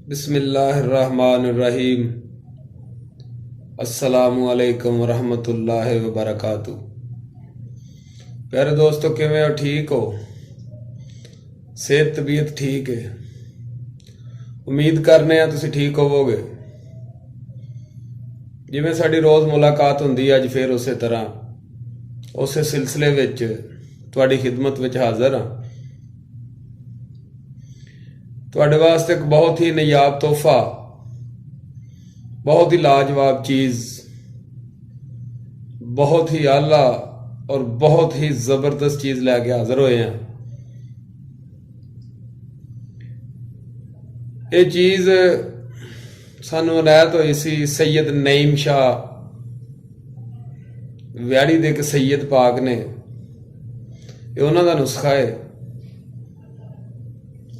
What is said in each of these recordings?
बिस्मिल्लाहिर्रहमानिर्रहीम। अस्सलामु अलैकुम वरहमतुल्लाहि वबरकातु। प्यारे दोस्तों, किवें हो? ठीक हो? सेहत तबीयत ठीक है? उम्मीद करने आ तुसीं ठीक होवोगे। जिवें साडी रोज़ मुलाकात हुंदी है, अज फिर उसे तरह उसे सिलसिले विच तुहाडी खिदमत विच हाज़र हाँ। तुहाडे वास्ते एक बहुत ही नायाब तोहफा, बहुत ही लाजवाब चीज़, बहुत ही आला और बहुत ही ज़बरदस्त चीज़ लैके हाज़र होए हैं। ये चीज़ सानू अनायत होई सी सैयद नईम शाह व्याड़ी दे के सैयद पाक ने। ये उन्हां दा नुस्खा है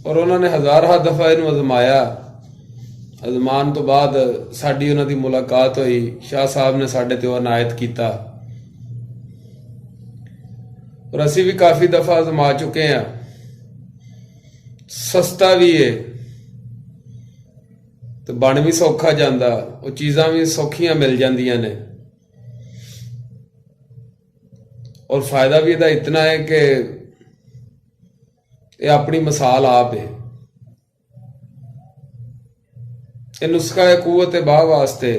और उन्होंने हज़ार दफ़ा इनू आजमाया। आजमान तो बाद साडी उन्हां दी मुलाकात हुई। शाह साहब ने साडे ते अनायत किया और असी भी काफ़ी दफ़ा आजमा चुके हैं। सस्ता भी है तो बन भी सौखा जाता, वो चीज़ां भी सौखियां मिल जांदियां ने और फायदा भी इहदा इतना है कि ये अपनी मिसाल आप है। ये नुस्खा है कुव्वत बाह वास्ते।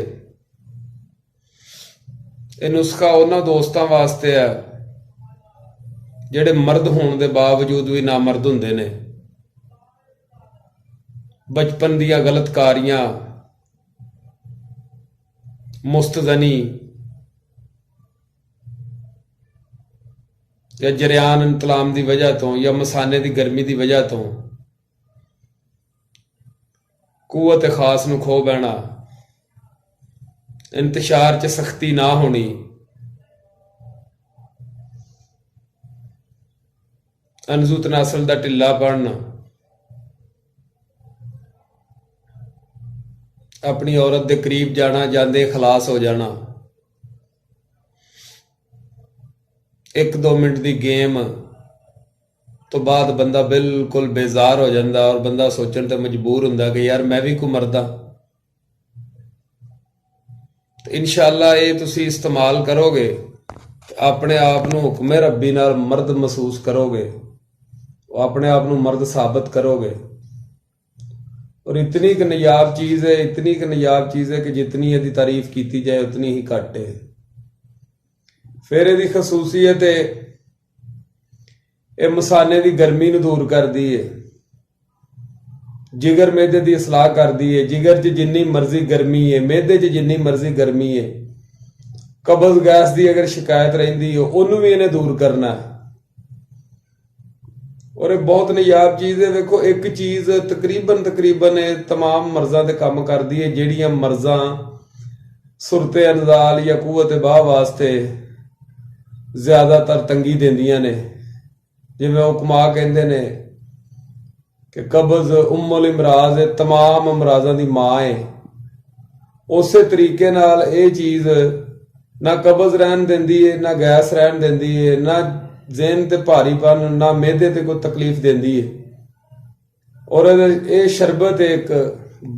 ये नुस्खा उन्हां दोस्तां वास्ते है जिहड़े मर्द होने के बावजूद भी नामर्द हुंदे ने। बचपन दियां गलतकारियां, मुस्तजनी या जरियान इंतलाम की वजह तो या मसाने की गर्मी की वजह तो कुव्वत खास नूं खो बैना, इंतशार च सख्ती ना होनी, अनजू तनासल का ढिला पड़ना, अपनी औरत के करीब जाना जाते खलास हो जाना, एक दो मिनट की गेम तो बाद बंदा बिल्कुल बेजार हो जाता और बंदा सोचने ते मजबूर हुंदा कि यार मैं भी कोई मरदा। तो इंशाअल्लाह ये तुसी इस्तेमाल करोगे अपने आप नूं हुक्मे रब्बी नाल मर्द महसूस करोगे, अपने आप नूं मर्द साबित करोगे। और इतनी एक नायाब चीज़ है, इतनी एक नायाब चीज़ है कि जितनी इसकी तारीफ की जाए उतनी ही घट है। फिर इसकी खसूसियत है ये मसाने की गर्मी नूं दूर करती है, जिगर मेदे की इसलाह करती है। जिगर च जिन्नी मर्जी गर्मी है, मेदे च जिन्नी मर्जी गर्मी है, कब्ज़ गैस की अगर शिकायत रहिंदी हो उन्होंने भी इन्हें दूर करना है। और ये बहुत नायाब चीज़ है। देखो, एक चीज़ तकरीबन ये तमाम मर्ज़ां ते काम करती है जिहड़ियां मर्ज़ां सुरते अनजाल या कुव्वत बाह वास्ते ज़्यादातर तंगी देंदियां ने। जिवें हुक्मा कहंदे ने कि कब्ज़ उम्मुल इमराज है, तमाम अमराज़ां दी माँ है। उस तरीके नाल ये चीज़ ना कब्ज़ रहन देंदी है, ना गैस रहन देंदी है, ना ज़हन ते भारीपन, ना मेदे ते कोई तकलीफ देंदी है। और ये शरबत एक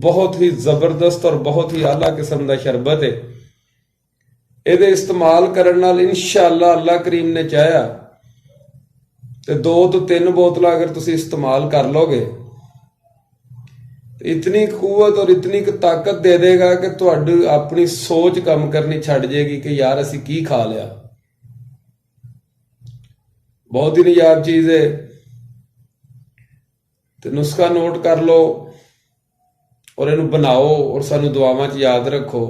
बहुत ही ज़बरदस्त और बहुत ही आला किस्म का शरबत है। ये इस्तेमाल करने नाल इंशाअल्लाह अल्लाह करीम ने चाहा तो 2 तो 3 बोतल अगर तुसी इस्तेमाल कर लोगे तो इतनी कुव्वत और इतनी ताकत दे देगा कि तुहाडी अपनी सोच काम करनी छड़ जाएगी कि यार असी की खा लिया। बहुत ही नायाब चीज़ है। तो नुस्खा नोट कर लो और इनू बनाओ और सानू दुआवां च याद रखो।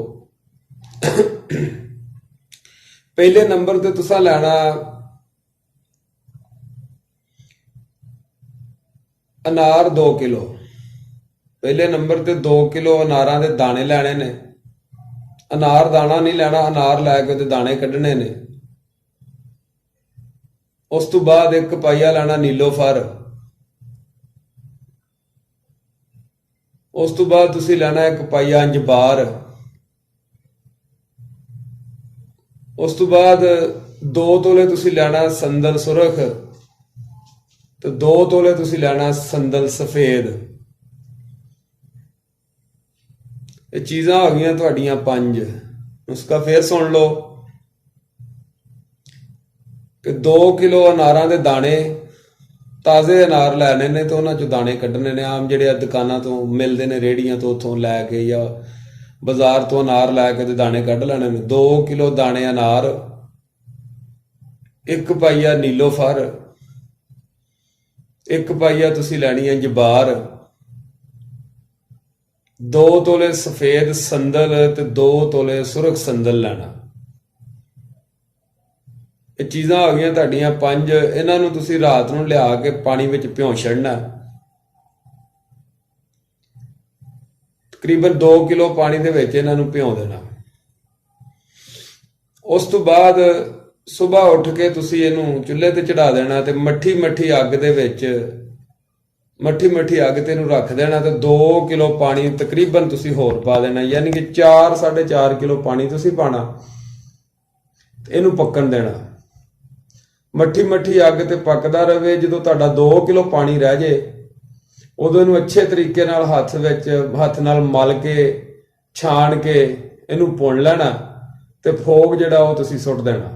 पहले नंबर ते तुसां लैना अनार 2 किलो। पहले नंबर ते 2 किलो अनारां दे दाने लैने ने। अनार दाना नहीं लेना, अनार लैके ते दाने कड्ढने ने। उस तो बाद 1 पाइया लेना नीलोफर। उस तो बाद तुसी लेना 1 पाइया अंजबार। उस तो बाद 2 तोले तुसी लेना संदल सुरख तो 2 तोले तुसी लेना संदल सफेद। ਇਹ ਚੀਜ਼ਾਂ ਹੋ ਗਈਆਂ ਤੁਹਾਡੀਆਂ 5। ਨੁਸਖਾ ਫੇਰ ਸੁਣ ਲਓ ਕਿ 2 ਕਿਲੋ ਅਨਾਰਾਂ ਦੇ ਦਾਣੇ, ਤਾਜ਼ੇ ਅਨਾਰ ਲੈਣੇ ਨੇ ਤੇ ਉਹਨਾਂ ਚੋਂ ਦਾਣੇ ਕੱਢਣੇ ਨੇ। ਆਮ ਜਿਹੜੇ ਦੁਕਾਨਾਂ ਤੋਂ ਮਿਲਦੇ ਨੇ, ਰੇਹੜੀਆਂ ਤੋਂ, ਉੱਥੋਂ ਲੈ ਕੇ ਜਾਂ ਬਾਜ਼ਾਰ ਤੋਂ ਅਨਾਰ ਲੈ ਕੇ ਤੇ ਦਾਣੇ ਕੱਢ ਲੈਣੇ ਨੇ। 2 ਕਿਲੋ ਦਾਣੇ ਅਨਾਰ, 1 ਪਾਈਆ ਨੀਲੋਫਰ, 1 ਪਾਈਆ ਤੁਸੀਂ ਲੈਣੀ ਹੈ ਜਵਾਰ, 2 ਤੋਲੇ ਸਫੇਦ ਸੰਦਲ ਤੇ 2 ਤੋਲੇ ਸੁਰਖ ਸੰਦਲ ਲੈਣਾ। ਇਹ ਚੀਜ਼ਾਂ ਆ ਗਈਆਂ ਤੁਹਾਡੀਆਂ 5। ਇਹਨਾਂ ਨੂੰ ਤੁਸੀਂ ਰਾਤ ਨੂੰ ਲਿਆ ਕੇ ਪਾਣੀ ਵਿੱਚ ਭਿਉਂ ਛੱਡਣਾ। ਤਕਰੀਬਨ 2 ਕਿਲੋ ਪਾਣੀ ਦੇ ਵਿੱਚ ਇਹਨਾਂ ਨੂੰ ਭਿਉਂ ਦੇਣਾ। ਉਸ ਤੋਂ ਬਾਅਦ ਸਵੇਰ ਉੱਠ ਕੇ ਤੁਸੀਂ ਇਹਨੂੰ ਚੁੱਲ੍ਹੇ ਤੇ ਚੜਾ ਦੇਣਾ ਤੇ ਮੱਠੀ ਮੱਠੀ ਅੱਗ ਦੇ ਵਿੱਚ, ਮੱਠੀ ਮੱਠੀ ਅੱਗ ਤੇ ਇਹਨੂੰ ਰੱਖ ਦੇਣਾ ਤੇ 2 ਕਿਲੋ ਪਾਣੀ ਤਕਰੀਬਨ ਤੁਸੀਂ ਹੋਰ ਪਾ ਦੇਣਾ, ਯਾਨੀ ਕਿ 4-4.5 ਕਿਲੋ ਪਾਣੀ ਤੁਸੀਂ ਪਾਣਾ। ਇਹਨੂੰ ਪੱਕਣ ਦੇਣਾ। ਮੱਠੀ ਮੱਠੀ ਅੱਗ ਤੇ ਪੱਕਦਾ ਰਵੇ। ਜਦੋਂ ਤੁਹਾਡਾ 2 ਕਿਲੋ ਪਾਣੀ ਰਹਿ ਜੇ ਉਦੋਂ ਇਹਨੂੰ ਅੱਛੇ ਤਰੀਕੇ ਨਾਲ ਹੱਥ ਨਾਲ ਮਲ ਕੇ, ਛਾਣ ਕੇ ਇਹਨੂੰ ਭੁੰਨ ਲੈਣਾ ਤੇ ਫੋਗ ਜਿਹੜਾ ਉਹ ਤੁਸੀਂ ਸੁੱਟ ਦੇਣਾ।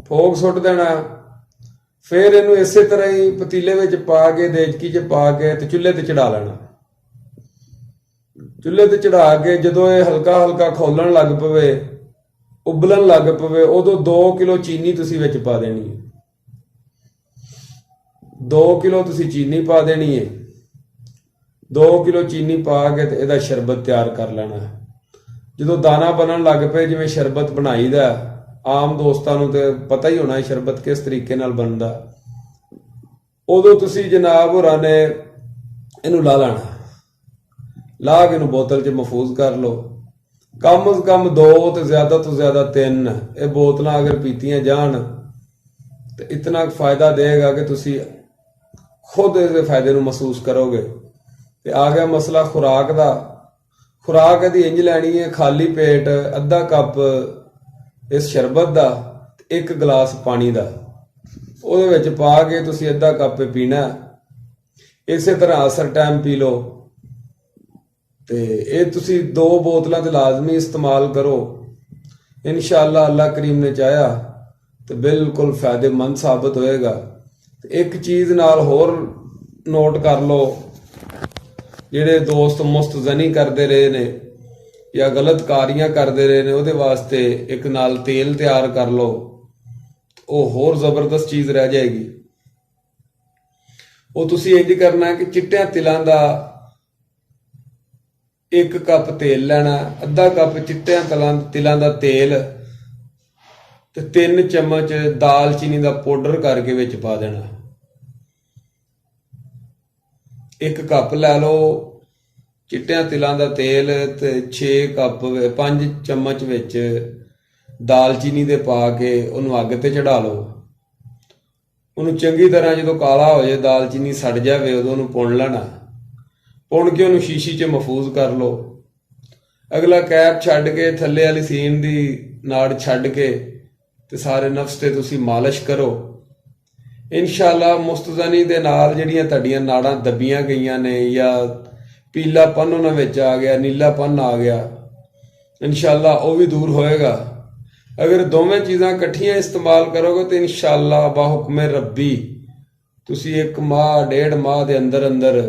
ਫੋਗ ਸੁੱਟ ਦੇਣਾ। ਫਿਰ ਇਹਨੂੰ ਇਸੇ ਤਰ੍ਹਾਂ ਹੀ ਪਤੀਲੇ ਵਿੱਚ ਪਾ ਕੇ, ਦੇਚਕੀ 'ਚ ਪਾ ਕੇ ਤੇ ਚੁੱਲ੍ਹੇ ਤੇ ਚੜਾ ਲੈਣਾ। ਚੁੱਲ੍ਹੇ ਤੇ ਚੜਾ ਕੇ ਜਦੋਂ ਇਹ ਹਲਕਾ ਹਲਕਾ ਖੋਲਣ ਲੱਗ ਪਵੇ, ਉਬਲਣ ਲੱਗ ਪਵੇ, ਉਦੋਂ 2 ਕਿਲੋ ਚੀਨੀ ਤੁਸੀਂ ਵਿੱਚ ਪਾ ਦੇਣੀ ਹੈ। 2 ਕਿਲੋ ਤੁਸੀਂ ਚੀਨੀ ਪਾ ਦੇਣੀ ਹੈ। 2 ਕਿਲੋ ਚੀਨੀ ਪਾ ਕੇ ਤੇ ਇਹਦਾ ਸ਼ਰਬਤ ਤਿਆਰ ਕਰ ਲੈਣਾ। ਜਦੋਂ ਦਾਣਾ ਬਣਨ ਲੱਗ ਪਏ, ਜਿਵੇਂ ਸ਼ਰਬਤ ਬਣਾਈਦਾ, ਆਮ ਦੋਸਤਾਂ ਨੂੰ ਤੇ ਪਤਾ ਹੀ ਹੋਣਾ ਸ਼ਰਬਤ ਕਿਸ ਤਰੀਕੇ ਨਾਲ ਬਣਦਾ, ਉਦੋਂ ਤੁਸੀਂ ਜਨਾਬ ਹੋਰਾਂ ਨੇ ਇਹਨੂੰ ਲਾ ਲੈਣਾ। ਲਾ ਕੇ ਇਹਨੂੰ ਬੋਤਲ 'ਚ ਮਹਿਫੂਜ਼ ਕਰ ਲਓ। ਕਮ ਅਜ਼ ਕਮ 2 ਤੇ ਜ਼ਿਆਦਾ ਤੋਂ ਜ਼ਿਆਦਾ 3 ਇਹ ਬੋਤਲਾਂ ਅਗਰ ਪੀਤੀਆਂ ਜਾਣ ਤੇ ਇਤਨਾ ਫਾਇਦਾ ਦੇਗਾ ਕਿ ਤੁਸੀਂ ਖੁਦ ਇਹਦੇ ਫਾਇਦੇ ਨੂੰ ਮਹਿਸੂਸ ਕਰੋਗੇ। ਤੇ ਆ ਗਿਆ ਮਸਲਾ ਖੁਰਾਕ ਦਾ। ਖੁਰਾਕ ਇਹਦੀ ਇੰਜ ਲੈਣੀ ਹੈ, ਖਾਲੀ ਪੇਟ ਅੱਧਾ ਕੱਪ ਇਸ ਸ਼ਰਬਤ ਦਾ ਤੇ 1 ਗਲਾਸ ਪਾਣੀ ਦਾ ਉਹਦੇ ਵਿੱਚ ਪਾ ਕੇ ਤੁਸੀਂ ਅੱਧਾ ਕੱਪ ਪੀਣਾ। ਇਸੇ ਤਰ੍ਹਾਂ ਅਸਰ ਟਾਈਮ ਪੀ ਲਓ। ਤੇ ਇਹ ਤੁਸੀਂ 2 ਬੋਤਲਾਂ ਤੇ ਲਾਜ਼ਮੀ ਇਸਤੇਮਾਲ ਕਰੋ। ਇਨਸ਼ਾਅੱਲਾ ਅੱਲਾਹ ਕਰੀਮ ਨੇ ਚਾਹਿਆ ਤੇ ਬਿਲਕੁਲ ਫਾਇਦੇਮੰਦ ਸਾਬਤ ਹੋਏਗਾ। ਤੇ ਇੱਕ ਚੀਜ਼ ਨਾਲ ਹੋਰ ਨੋਟ ਕਰ ਲਓ, ਜਿਹੜੇ ਦੋਸਤ ਮੁਸਤਜ਼ਨੀ ਕਰਦੇ ਰਹੇ ਨੇ ਜਾਂ ਗਲਤ ਕਾਰੀਆਂ ਕਰਦੇ ਰਹੇ ਨੇ, ਉਹਦੇ ਵਾਸਤੇ ਇੱਕ ਨਾਲ ਤੇਲ ਤਿਆਰ ਕਰ ਲਓ। ਉਹ ਹੋਰ ਜ਼ਬਰਦਸਤ ਚੀਜ਼ ਰਹਿ ਜਾਏਗੀ। ਉਹ ਤੁਸੀਂ ਇੰਜ ਕਰਨਾ ਕਿ ਚਿੱਟਿਆਂ ਤਿਲਾਂ ਦਾ 1 ਕੱਪ ਤੇਲ ਲੈਣਾ, ਅੱਧਾ ਕੱਪ ਚਿੱਟਿਆਂ ਤਿਲਾਂ ਦਾ ਤੇਲ ਤੇ 3 ਚਮਚ ਦਾਲਚੀਨੀ ਦਾ ਪਾਊਡਰ ਕਰਕੇ ਵਿੱਚ ਪਾ ਦੇਣਾ। 1 ਕੱਪ ਲੈ ਲਓ ਚਿੱਟਿਆਂ ਤਿਲਾਂ ਦਾ ਤੇਲ ਤੇ 5 ਚਮਚ ਵਿੱਚ ਦਾਲਚੀਨੀ ਦੇ ਪਾ ਕੇ ਉਹਨੂੰ ਅੱਗ ਤੇ ਚੜਾ ਲਓ। ਉਹਨੂੰ ਚੰਗੀ ਤਰ੍ਹਾਂ ਜਦੋਂ ਕਾਲਾ ਹੋ ਜਾਏ, ਦਾਲਚੀਨੀ ਸੜ ਜਾਵੇ, ਉਦੋਂ ਉਹਨੂੰ ਪੁਣ ਲੈਣਾ। ਪੁਣ ਕੇ ਉਹਨੂੰ ਸ਼ੀਸ਼ੀ 'ਚ ਮਹਿਫੂਜ਼ ਕਰ ਲਓ। ਅਗਲਾ ਕੈਪ ਛੱਡ ਕੇ ਥੱਲੇ ਵਾਲੀ ਸੀਨ ਦੀ ਨਾੜ ਛੱਡ ਕੇ ਤੇ ਸਾਰੇ ਨਫਸ ਤੇ ਤੁਸੀਂ ਮਾਲਿਸ਼ ਕਰੋ। ਇਨਸ਼ਾਅੱਲਾ ਮੁਸਤਜ਼ਨੀ ਦੇ ਨਾਲ ਜਿਹੜੀਆਂ ਤੁਹਾਡੀਆਂ ਨਾੜਾਂ ਦੱਬੀਆਂ ਗਈਆਂ ਨੇ ਜਾਂ ਪੀਲਾਪਨ ਉਹਨਾਂ ਵਿੱਚ ਆ ਗਿਆ, ਨੀਲਾਪਨ ਆ ਗਿਆ, ਇਨਸ਼ਾਅੱਲਾ ਉਹ ਵੀ ਦੂਰ ਹੋਏਗਾ। ਅਗਰ ਦੋਵੇਂ ਚੀਜ਼ਾਂ ਇਕੱਠੀਆਂ ਇਸਤੇਮਾਲ ਕਰੋਗੇ ਤੇ ਇਨਸ਼ਾਅੱਲਾ ਬਾਹੁਕਮੇ ਰੱਬੀ ਤੁਸੀਂ 1 ਮਾਹ 1.5 ਮਾਹ ਦੇ ਅੰਦਰ ਅੰਦਰ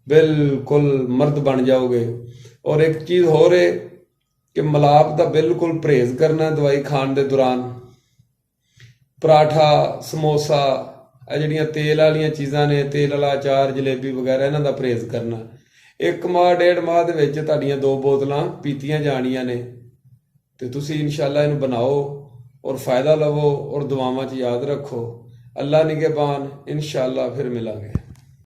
ਬਿਲਕੁਲ ਮਰਦ ਬਣ ਜਾਓਗੇ। ਔਰ ਇੱਕ ਚੀਜ਼ ਹੋਰ ਹੈ ਕਿ ਮਲਾਪ ਦਾ ਬਿਲਕੁਲ ਪਰਹੇਜ਼ ਕਰਨਾ ਦਵਾਈ ਖਾਣ ਦੇ ਦੌਰਾਨ। ਪਰਾਠਾ, ਸਮੋਸਾ, ਇਹ ਜਿਹੜੀਆਂ ਤੇਲ ਵਾਲੀਆਂ ਚੀਜ਼ਾਂ ਨੇ, ਤੇਲ ਵਾਲਾ ਅਚਾਰ, ਜਲੇਬੀ ਵਗੈਰਾ, ਇਹਨਾਂ ਦਾ ਪਰਹੇਜ਼ ਕਰਨਾ। 1 ਮਾਹ 1.5 ਮਾਹ ਦੇ ਵਿੱਚ ਤੁਹਾਡੀਆਂ 2 ਬੋਤਲਾਂ ਪੀਤੀਆਂ ਜਾਣੀਆਂ ਨੇ ਤੇ ਤੁਸੀਂ ਇਨਸ਼ਾਅੱਲਾ ਇਹਨੂੰ ਬਣਾਓ ਔਰ ਫਾਇਦਾ ਲਵੋ ਔਰ ਦੁਆਵਾਂ 'ਚ ਯਾਦ ਰੱਖੋ। ਅੱਲਾ ਨਿਗਹਿਬਾਨ। ਇਨਸ਼ਾਅੱਲਾ ਫਿਰ ਮਿਲਾਂਗੇ।